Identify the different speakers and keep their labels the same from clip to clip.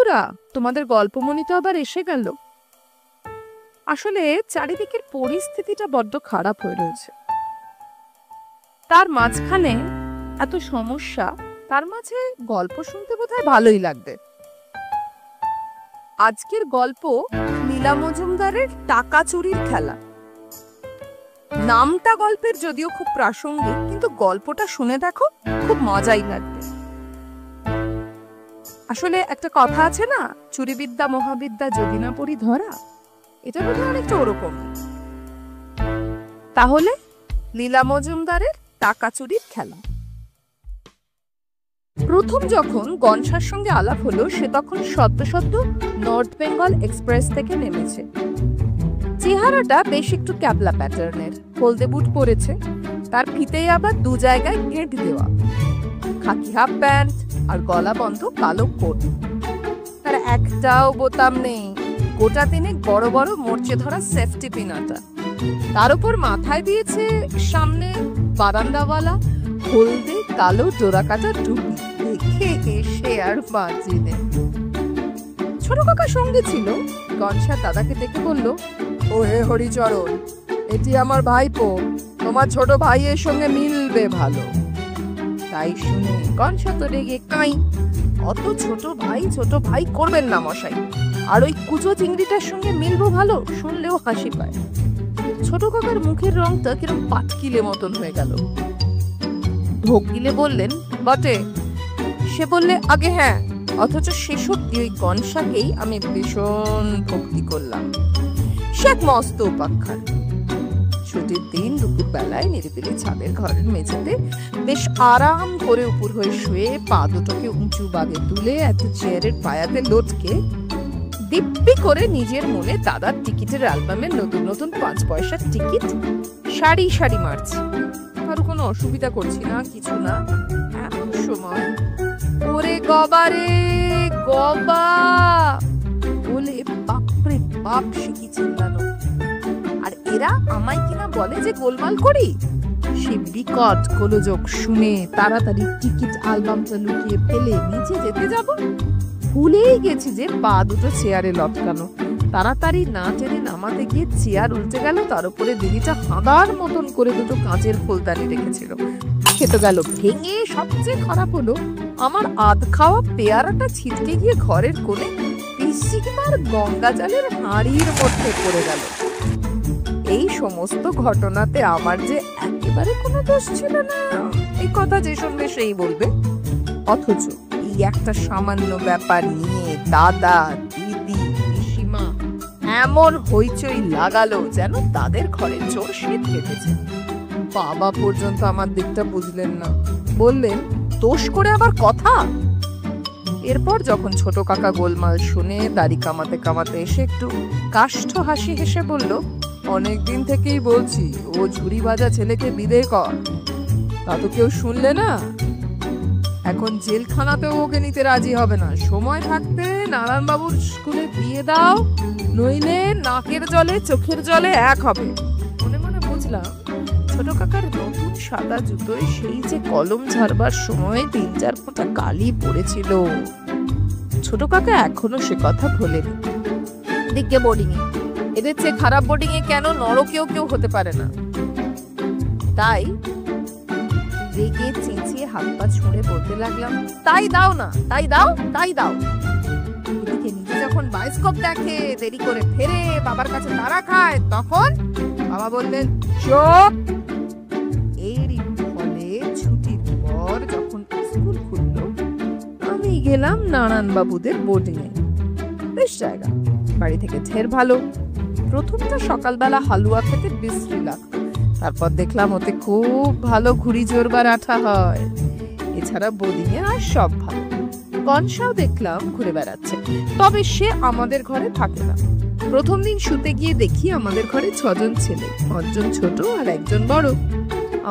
Speaker 1: বন্ধুরা, তোমাদের গল্পমনি তো আবার এসে গেল। আসলে চারিদিকের পরিস্থিতিটা বড্ড খারাপ হয়ে রয়েছে, তার মাঝখানে এত সমস্যা, তার মাঝে গল্প শুনতে বোধহয় ভালোই লাগবে। আজকের গল্প লীলা মজুমদারের টাকা চুরির খেলা। নামটা গল্পের যদিও খুব প্রাসঙ্গিক, কিন্তু গল্পটা শুনে দেখো, খুব মজাই লাগবে। আসলে একটা কথা আছে না, চুরিবিদ্যা মহাবিদ্যা যদি না পড়ি ধরা, এটা বোধহয় অনেকটা ওরকম। তাহলে লীলা মজুমদারের টাকা চুরির খেলা। প্রথম যখন গনসার সঙ্গে আলাপ হলো, সে তখন সদ্য সদ্য নর্থ বেঙ্গল এক্সপ্রেস থেকে নেমেছে। চেহারাটা বেশ একটু ক্যাবলা প্যাটার্নের, হলদে বুট পরেছে, তার ফিতেই আবার দু জায়গায় গেঁট দেওয়া, খাকি হাফ প্যান্ট আর গলা বন্ধ কালো কোট। তার একটাও বোতাম নেই, গোটা তিনেক বড় বড় মরচে ধরা সেফটি পিনাটা। তার উপর মাথায় দিয়েছে সামনে বারান্দাওয়ালা হলদে কালো ডোরা কাটা টুপি। দেখে এসে আর বাঁচিনে। ছোট কাকা সঙ্গে ছিল। গনসা দাদাকে দেখে বলল, ও হে হরিচরণ, এটি আমার ভাইপো, তোমার ছোট ভাইয়ের সঙ্গে মিলবে ভালো। তাই শুনে গনসা তো রেগে কাই, অত ছোট ভাই করবেন না মশাই, আর ওই কুচো চিংড়িটার সঙ্গে মিলবো ভালো, শুনলেও হাসি পায়। ছোট কাকার মুখের রংটা কিরকম পাটকিলে মতন হয়ে গেল। ঢোক গিলে বললেন, বটে। সে বললে, আগে হ্যাঁ, অথচ সে সত্যি ওই গনসাকেই আমি ভীষণ ভক্তি করলাম। সে এক মস্ত উপাখ্যান। ছুটির দিন দুপুর বেলায় নিরিবিলি ছাদের ঘরের মেঝেতে বেশ আরাম করে উপর হয়ে শুয়ে পা দুটোকে উঁচু বাগে তুলে এত চেয়ারের পায়াতে লটকে দিব্যি করে নিজের মনে দাদার টিকিটের অ্যালবামের নতুন নতুন 5 পয়সার টিকিট সারি সারি মারছি। কারো কোনো অসুবিধা করছি না, কিছু না। এমন সময় ওরে গবারে গবা বলে বাপরে বাপ সে কি চিল্লানো। আর এরা আমায় কিনা বলে যে গোলমাল করি। সে বিকট গোলযোগ শুনে তাড়াতাড়ি টিকিট অ্যালবামটা লুকিয়ে ফেলে নিচে যেতে যাব, ভুলেই গেছি যে পা দুটো চেয়ারে লটকানো। তাড়াতাড়ি না টেনে নামাতে গিয়ে চেয়ার উল্টে গেল, তার উপরে দিদিটা হাঁদার মতন করে দুটো কাঁচের ফুলদানি রেখেছিল, সে তো গেল ভেঙে। সবচেয়ে খারাপ হলো, আমার আধ খাওয়া পেয়ারাটা ছিটকে গিয়ে ঘরের কোণে পিসিমার গঙ্গা জলের হাঁড়ির মধ্যে পড়ে গেল। এই সমস্ত ঘটনাতে আমার যে একেবারে কোনো দোষ ছিল না, এই কথা যে শুনবে সেই বলবে। অথচ এই একটা সামান্য ব্যাপার নিয়ে দাদা, দিদি, পিসিমা এমন হইচই লাগালো যেন তাদের ঘরে চোর শীত কেটেছে। বাবা পর্যন্ত আমার দিকটা বুঝলেন না, বললেন, দোষ করে আবার কথা। এরপর যখন ছোট কাকা গোলমাল শুনে দাড়ি কামাতে কামাতে এসে একটু কাষ্ঠ হাসি হেসে বলল, অনেকদিন থেকেই বলছি ও ঝুড়ি বাজা ছেলেকে বিদে কর, তা তো কেউ শুনলে না। এখন জেলখানাতেও ওকে নিতে রাজি হবে না। সময় থাকতে নারায়ণবাবুর স্কুলে দিয়ে দাও, নইলে নাকের জলে চোখের জলে এক হবে। মনে মনে বুঝলাম ছোট কাকার নতুন সাদা জুতোয় সেই যে কলম ঝাড়বার সময় 3-4 ফোঁটা কালি পড়েছিল। ছোট কাকা এখনো সে কথা ভোলেনি। দিকে বোর্ডিং এ, এদের চেয়ে খারাপ বোর্ডিং এ কেন নরকেও কেউ হতে পারে না। তাই রেগে চেঁচিয়ে হাত পা ছুঁড়ে বলতে লাগলাম, তাই দাও না, তাই দাও, তাই দাও। এদিকে নিজে যখন বায়োস্কোপ দেখে, দেরি করে ফেরে, বাবার কাছে তারা খায়, তখন বাবা বললেন, চুপ। এরই ফলে ছুটির পর যখন স্কুল খুললো, আমি গেলাম নারায়ণবাবুদের বোর্ডিং এ। বেশ জায়গা, বাড়ি থেকে ঢের ভালো। প্রথমটা সকালবেলা হালুয়া খেতে বিশ্রী লাগতো, তারপর দেখলাম ওতে খুব ভালো ঘুড়ি জোরবার আঠা হয়। এছাড়া বোর্ডিং এ আর সব ভালো। গনসাও দেখলাম ঘুরে বেড়াচ্ছে, তবে সে আমাদের ঘরে থাকে না। প্রথম দিন শুতে গিয়ে দেখি আমাদের ঘরে 6 জন ছেলে, 5 জন ছোট আর 1 জন বড়।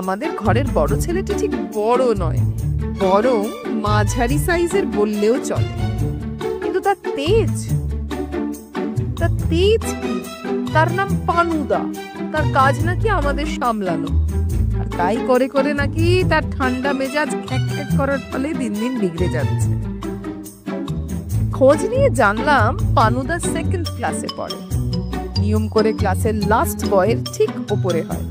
Speaker 1: আমাদের ঘরের বড় ছেলেটি ঠিক বড় নয়, বরং মাঝারি সাইজের বললেও চলে, কিন্তু তার তেজ তার নাম পানুদা। তার কাজ নাকি আমাদের সামলানো, আর তাই করে করে নাকি তার ঠান্ডা মেজাজ খ্যাক খ্যাক করার ফলে দিন দিন বিগড়ে যাচ্ছে। খোঁজ নিয়ে জানলাম পানুদা সেকেন্ড ক্লাসে পড়ে। নিয়ম করে ক্লাসের লাস্ট বয়ের ঠিক উপরে হয়,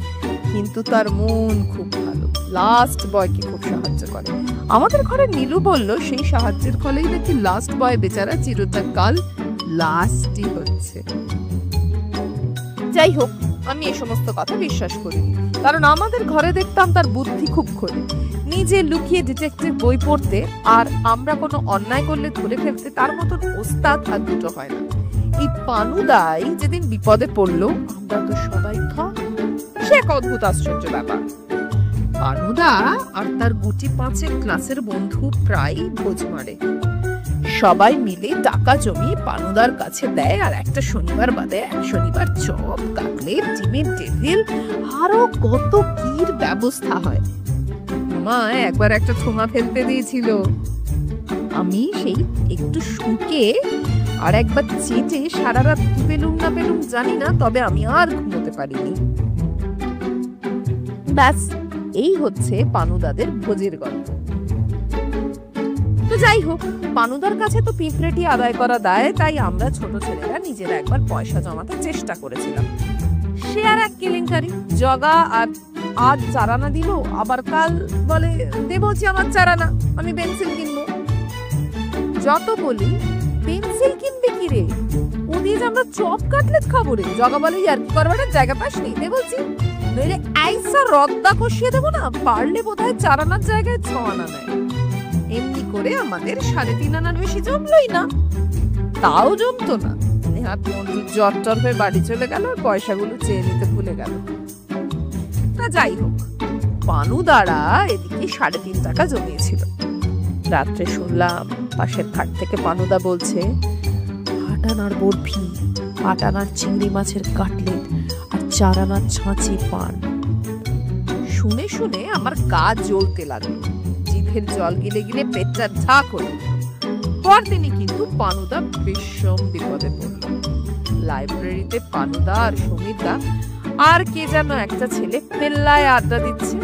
Speaker 1: কিন্তু তার মন খুব ভালো, লাস্ট বয়কে খুব সাহায্য করে। আমাদের ঘরে নীলু বলল সেই সাহায্যের ফলেই নাকি লাস্ট বয় বেচারা চিরকাল লাস্টই হচ্ছে। যাই হোক, আমি এই সমস্ত কথা বিশ্বাস করিনি, কারণ আমাদের ঘরে দেখতাম তার বুদ্ধি খুব খোলে। নিজে লুকিয়ে ডিটেকটিভ বই পড়তে আর আমরা কোনো অন্যায় করলে ধরে ফেলতে তার মতন ওস্তাদ আর দুটো হয় না। এই পানুদাই যেদিন বিপদে পড়লো, আমরা তো সবাই সে এক অদ্ভুত আশ্চর্য ব্যাপার। পানুদা আর তার গুটি পাঁচেক ক্লাসের বন্ধু প্রায় ভোজ মারে, সবাই মিলে টাকা জমিয়ে পানুদার কাছে দেয়, আর একটা শনিবার বাদে এক শনিবার চপ, কাটলেট, ডিমের টেবিল আরো কত কির ব্যবস্থা হয়। মা একবার একটা ঠোঙা ফেলতে দিয়েছিল, আমি সেই একটু শুকে আর একবার চেটে সারা রাত পেলুম না পেলুম জানি না, তবে আমি আর ঘুমোতে পারিনি। ব্যাস, এই হচ্ছে পানুদাদের ভোজের গল্প। তো যাই হোক, পানুদার কাছে তো পিঁপড়েটি আদায় করা দায়, তাই আমরা ছোট ছেলেরা নিজেরা একবার পয়সা জমাতে চেষ্টা করেছিলাম। সে আর এক কেলেঙ্কারি। জগা আর আজ চারানা দিল, আবার কাল বলে দেবো যে আমার চারানা, আমি পেন্সিল কিনবো। যত বলি পেন্সিল কিনবে কি রে, ও দিয়ে আমরা চপ কাটলেট খাবো রে। জগা বলে আর কি করবার জায়গা পাস নি, দে বলছি, নইলে আইসা রদ্দা কষিয়ে দেবো না, পারলে বোধহয় চারানার জায়গায় 6 আনা নেয়। এমনি করে আমাদের 3.5 আনার বেশি জমলই না, তাও জমতো না। নেহাত মন্টু জ্বর হয়ে বাড়ি চলে গেল, আর পয়সাগুলো চেয়ে নিতে ভুলে গেল। তা যাই হোক, পানুদারা এদিকে 3.5 টাকা জমিয়েছিল। রাত্রে শুনলাম পাশের খাট থেকে পানুদা বলছে 8 আনার বরফি, 8 আনার চিংড়ি মাছের কাটলেট আর 4 আনার ছাঁচি পান। শুনে শুনে আমার গা জ্বলতে লাগলো, জিভের জল গিলে গিলে পেটটা ঝাঁক হলো। পরদিনই কিন্তু পানুদা ভীষণ বিপদে পড়ল। লাইব্রেরিতে পানুদা আর সুমিতা আর কে যেন একটা ছেলে পেল্লায় আড্ডা দিচ্ছে।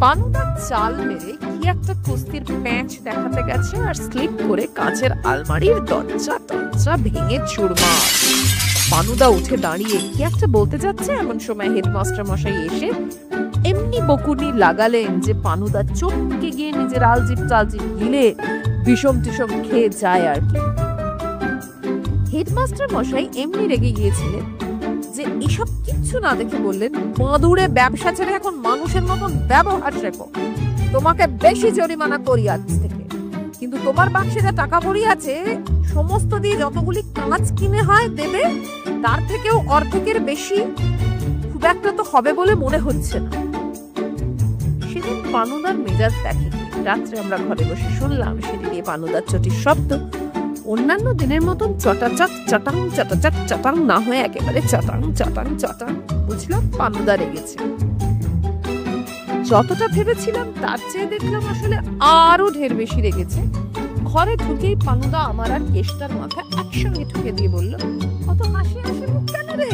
Speaker 1: পানুদা চাল মেরে কি একটা কুস্তির প্যাঁচ দেখাতে গেছে, আর স্লিপ করে কাঁচের আলমারির দরজা ভেঙে চুরমার। পানুদা উঠে দাঁড়িয়ে কি একটা বলতে যাচ্ছে, এমন সময় হেডমাস্টার মশাই এসে এমনি বকুনি লাগালেন যে পানুদা চমকে গিয়ে নিজের আলজিপ টালজিপ গিলে বিষম টিসম খেয়ে যায় আর কি। হেডমাস্টার মশাই এমনি রেগে গিয়েছিলেন যে এসব কিচ্ছু না দেখে বললেন, বাঁদুড়ে ব্যবসা ছেড়ে এখন মানুষের মতন ব্যবহার শেখো, তোমাকে বেশি জরিমানা করি আজ থেকে। কিন্তু তোমার বাক্সে যা টাকা পড়ে আছে সমস্ত দিয়ে যতগুলি কাঁচ কিনে হয় দেবে, তার থেকেও অর্ধেকের বেশি খুব একটা তো হবে বলে মনে হচ্ছে না। সেদিন পানুদার মেজাজ দেখে। রাত্রে আমরা ঘরে বসে শুনলাম সিঁড়ি দিয়ে পানুদার চটির শব্দ। অন্যান্য দিনের মতন চটাচট চটাং চটাচট চটাং না হয়ে একেবারে চটাং চটাং চটাং। বুঝলাম পানুদা রেগেছে। যতটা ভেবেছিলাম তার চেয়ে দেখলাম আসলে আরো ঢের বেশি রেগেছে। ঘরে ঢুকেই পানুদা আমার আর কেষ্টার মাথা একসঙ্গে ঠুকে দিয়ে বলল, কত হাসি হাসি মুখ কেন রে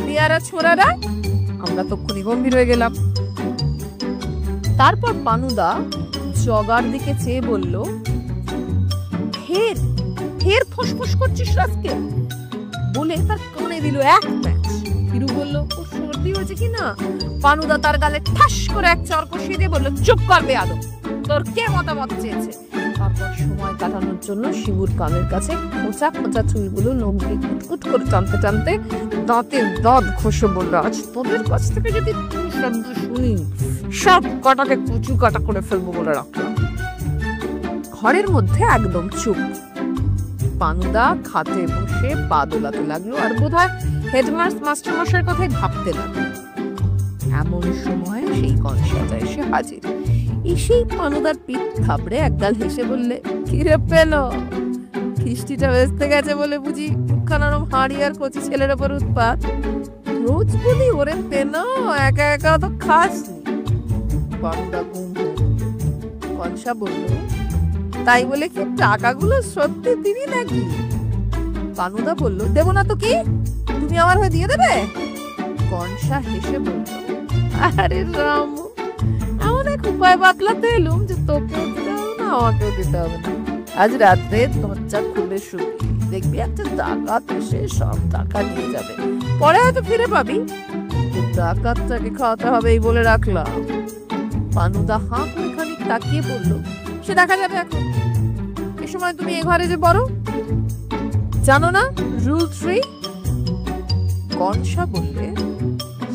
Speaker 1: পেয়ারা ছোড়ারা? আমরা তক্ষুনি গম্ভীর হয়ে গেলাম। তারপর পানুদা জগার দিকে চেয়ে বলল, ফের ফের ফোসফোস করছিস রাজকে, বলে তার কানে দিল এক ম্যাচ। হিরু বলল, ও সর্দি হয়েছে কিনা? পানুদা তার গালে ঠাস করে এক চড় কষিয়ে দিয়ে বলল, চুপ কর বেয়াদব, তোর কে মতামত চেয়েছে? তারপর সময় কাটানোর জন্য শিবুর কানের কাছে খোঁচা খোঁচা চুলগুলো নখ দিয়ে কুটকুট করে টানতে টানতে দাঁতের দাঁত ঘষে বলল, আজ তোদের কাছ থেকে যদি শব্দ শুনি সব কটাকে কুচু কাটা করে ফেলবো বলে রাখলাম। ঘরের মধ্যে একদম চুপ। পানুদা খাতে বসে পা দোলাতে লাগলো, আর বোধহয় হেডমাস্টার মশাইয়ের কথাই ভাবতে লাগলো। এমন সময় সেই কনসাটা এসে হাজির। এসেই পানুদার পিঠ থাবড়ে একগাল হেসে বললে, কিরে পেল, খিস্টিটা বেচতে গেছে বলে বুঝি উৎখানারম হাঁড়ি আর কচি ছেলের ওপর উৎপাত? রোজ বলি ওরে পেন, একা একা তো খাসনি। পানুদা গুম। কনসা বলল, তাই বলে কি টাকাগুলো সত্যি দিবি নাকি? পানুদা বলল, দেব না তো কি, তুমি আমার হয়ে দিয়ে দেবে? কনসা হেসে বলল, আরে রামু, এমন এক উপায় বাতলাতে এলুম যে তোকেও দিতে হবে না আমাকেও দিতে হবে না। আজ রাত্রে দরজা খুলে শুবি, দেখবি একটা ডাকাত এসে সব টাকা নিয়ে যাবে, পরে হয়তো ফিরে পাবি, ডাকাতটাকে খাওয়াতে হবে এই বলে রাখলাম। পানুদা হাঁ করে খানিক তাকিয়ে বলল, সে দেখা যাবে এখন। এ সময় তুমি এ ঘরে যে বড়, জানো না রুল 3? কনসা বললে,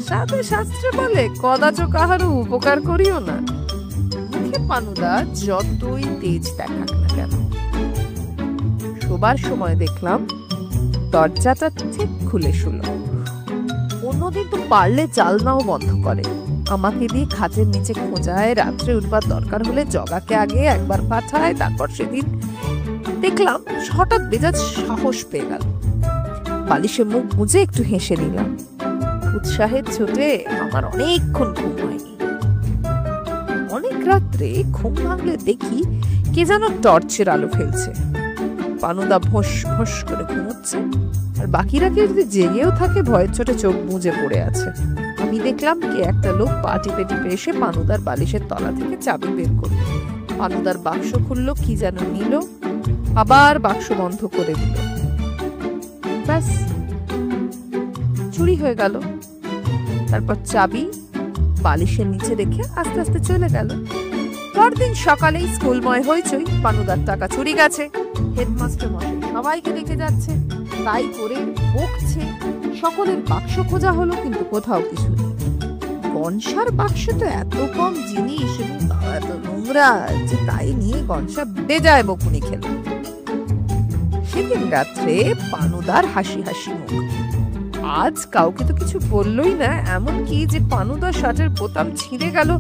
Speaker 1: সাথে শাস্ত্রে বলে কদাচ কাহারও উপকার করিও না। মুখে পানুদা যতই তেজ দেখাক না কেন। শোবার সময় দেখলাম দরজাটা ঠিক খুলে শুলো। অন্যদিন তো পারলে জালনাও বন্ধ করে, আমাকে দিয়ে খাটের নিচে খোঁজায়, রাত্রে উঠবার দরকার হলে জগাকে আগে একবার পাঠায়। তারপর সেদিন দেখলাম হঠাৎ বেজাজ সাহস পেয়ে গেল। বালিশে মুখ মুজে একটু হেসে নিলাম। উৎসাহের ছোটে আমার অনেকক্ষণ ঘুম হয়নি। অনেক রাত্রে ঘুম ভাঙলে দেখি কে যেন টর্চের আলো ফেলছে। পানুদা ভোস ভোস করে ঘুমোচ্ছে, আর বাকিরা কেউ যদি জেগেও থাকে ভয়ের ছোটে চোখ মুজে পড়ে আছে। আমি দেখলাম কে একটা লোক পা টিপে টিপে এসে পানুদার বালিশের তলা থেকে চাবি বের করলো, পানুদার বাক্স খুললো, কি যেন নিল, আবার বাক্স বন্ধ করে দিল। ব্যাস, চুরি হয়ে গেল। তারপর চাবি বালিশের নিচে রেখে আস্তে আস্তে চলে গেল। পরদিন সকালেই স্কুলময় হইচই, পানুদার টাকা চুরি গেছে। হেডমাস্টার মশাই সবাইকে রেখে যাচ্ছে, তাই করে বকছে। সকলের বাক্স খোঁজা হলো, কিন্তু কোথাও কিছু নেই। গনসার বাক্স তো এত কম জিনিস এবং তাও এত নোংরা যে তাই নিয়ে গনসা বেজায় বকুনি খেল। সেদিন রাত্রে পানুদার হাসি হাসি মুখ। আজ কাউকে তো কিছু বললই না, এমনকি যে পানুদার শার্টের বোতাম ছিঁড়ে গেল,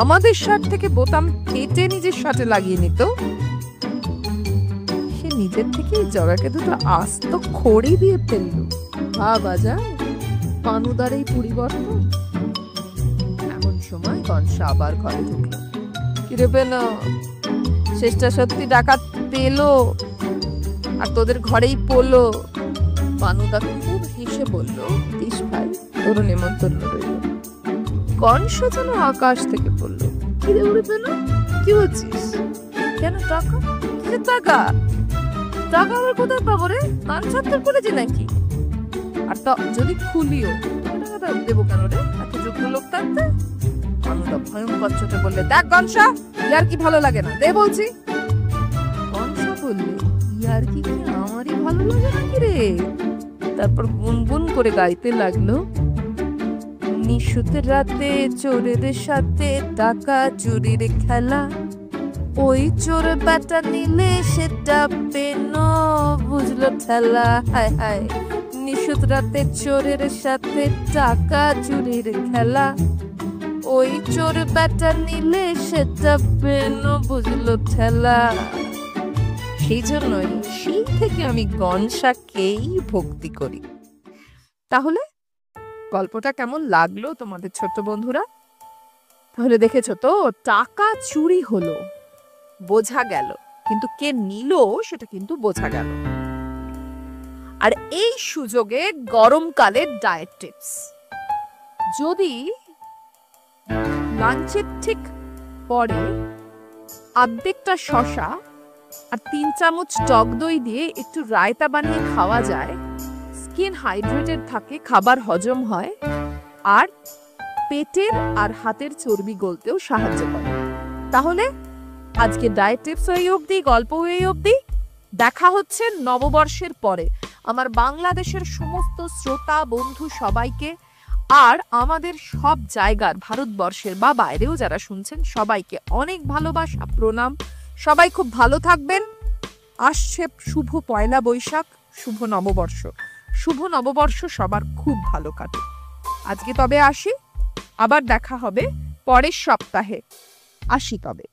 Speaker 1: আমাদের শার্ট থেকে বোতাম কেটে নিজের শার্টে লাগিয়ে নিত। সে নিজের থেকে জগাকে দুটো আস্ত খড়ি দিয়ে ফেলল। ভাবা যায় পানুদার এই পরিবর্তন। এমন সময় গনসা আবার ঘরে ঢুকলো। কিরে পেল, শেষটা সত্যি ডাকাত পেলো আর তোদের ঘরেই পড়লো? পানুদা খুব হেসে বলল, দিস ভাই, তোর নেমন্তন্ন রইল। কনসা যেন আকাশ থেকে পড়লো। কিরে উড়ে পেল, কি বলছিস? কেন টাকা? কিসের টাকা? টাকা আবার কোথায় পাবো রে? কান ছাত্তর করেছে নাকি? আর তা যদি খুলিও টাকাটা দেবো কেন রে, এত যোগ্য লোক থাকতে? পানুদা ভয়ঙ্কর চোটে বললে, দেখ গনসা, ইয়ার কি ভালো লাগে না, দে বলছি। কনসা বললে, ইয়ার কি আমারই ভালো লাগে নাকি রে? তারপর গুনগুন করে গাইতে লাগলো, নিশুত রাতে চোরেদের সাথে টাকা চুরির খেলা, ওই চোর বেটা নিলে সেটা পেন বুঝলো ঠেলা। হায় হায়, নিশুত রাতে চোরের সাথে টাকা চুরির খেলা, ওই চোর বেটা নিলে সেটা পেন বুঝলো ঠেলা। সেই জন্যই সেই থেকে আমি গনসাকেই ভক্তি করি। তাহলে গল্পটা কেমন লাগলো তোমাদের ছোট্ট বন্ধুরা? তাহলে দেখেছো তো, টাকা চুরি হলো, বোঝা গেল, কিন্তু কে নিল সেটা কিন্তু বোঝা গেল। আর এই সুযোগে গরমকালে ডায়েট টিপস। যদি লাঞ্চের ঠিক পরে অর্ধেকটা শসা আর 3 চামচ টক দই দিয়ে একটু রায়তা বানিয়ে খাওয়া যায়, স্কিন হাইড্রেটেড থাকে, খাবার হজম হয়, আর পেটের আর হাতের চর্বি গলতেও সাহায্য করে। তাহলে আজকে ডায়েট টিপস এই অবধি, গল্প এই অবধি। দেখা হচ্ছে নববর্ষের পরে। আমার বাংলাদেশের সমস্ত শ্রোতা বন্ধু সবাইকে, আর আমাদের সব জায়গার ভারতবর্ষের বা বাইরেও যারা শুনছেন সবাইকে অনেক ভালোবাসা, প্রণাম। সবাই খুব ভালো থাকবেন। আসছে শুভ পয়লা বৈশাখ, শুভ নববর্ষ। শুভ নববর্ষ সবার খুব ভালো কাটুক। আজকে তবে আসি, আবার দেখা হবে পরের সপ্তাহে। আসি তবে।